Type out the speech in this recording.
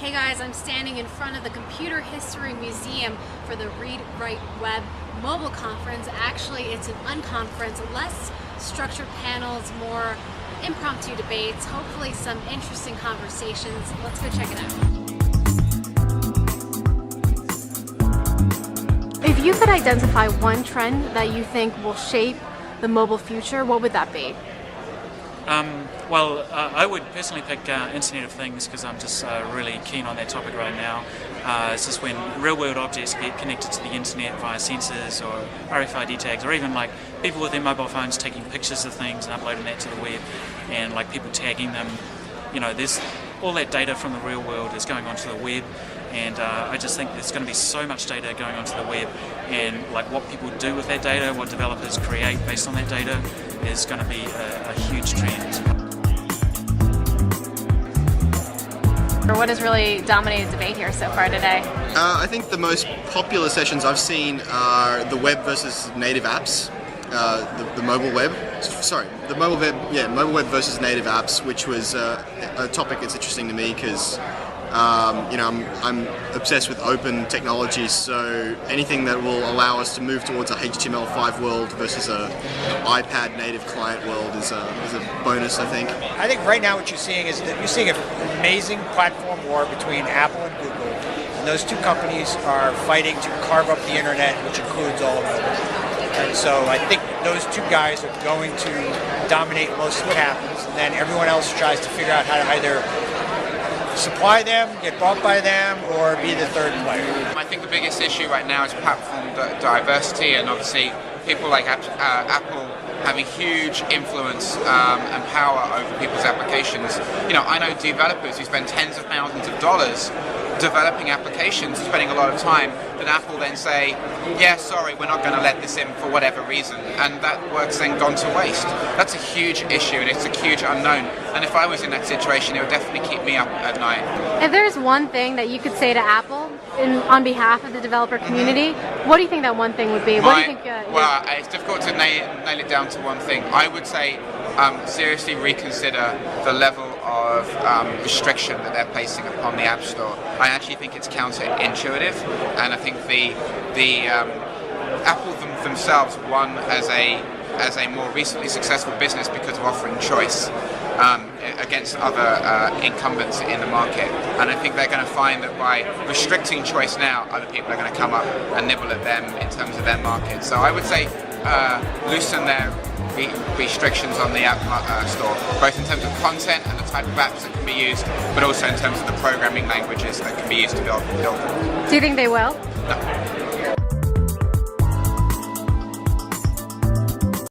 Hey guys, I'm standing in front of the Computer History Museum for the ReadWriteWeb mobile conference. Actually, it's an unconference, less structured panels, more impromptu debates, hopefully some interesting conversations. Let's go check it out. If you could identify one trend that you think will shape the mobile future, what would that be? I would personally pick Internet of Things because I'm just really keen on that topic right now. It's just when real-world objects get connected to the internet via sensors or RFID tags, or even like people with their mobile phones taking pictures of things and uploading that to the web, and like people tagging them. You know, there's all that data from the real world is going onto the web, and I just think there's going to be so much data going onto the web, and like what people do with that data, what developers create based on that data, is going to be a huge trend. What has really dominated debate here so far today? I think the most popular sessions I've seen are the web versus native apps. The mobile web. Sorry, the mobile web. Yeah, mobile web versus native apps, which was a topic that's interesting to me because I'm obsessed with open technology. So anything that will allow us to move towards a HTML5 world versus a iPad native client world is a bonus, I think. I think right now what you're seeing is that you're seeing an amazing platform war between Apple and Google. And those two companies are fighting to carve up the internet, which includes all of them. And so I think those two guys are going to dominate most of what happens, and then everyone else tries to figure out how to either supply them, get bought by them, or be the third player. I think the biggest issue right now is platform diversity, and obviously people like Apple have a huge influence and power over people's applications. You know, I know developers who spend tens of thousands of dollars developing applications, spending a lot of time, then Apple then say, yeah, sorry, we're not going to let this in for whatever reason, and that work's then gone to waste. That's a huge issue, and it's a huge unknown, and if I was in that situation, it would definitely keep me up at night. If there's one thing that you could say to Apple on behalf of the developer community, what do you think that one thing would be? What do you think? Well, it's difficult to nail it down to one thing. I would say seriously reconsider the level of restriction that they're placing upon the App Store. I actually think it's counterintuitive, and I think the Apple themselves won as a more recently successful business because of offering choice against other incumbents in the market, and I think they're going to find that by restricting choice now, other people are going to come up and nibble at them in terms of their market. So I would say loosen their restrictions on the App Store, both in terms of content and the type of apps that can be used, but also in terms of the programming languages that can be used to build them. Do you think they will?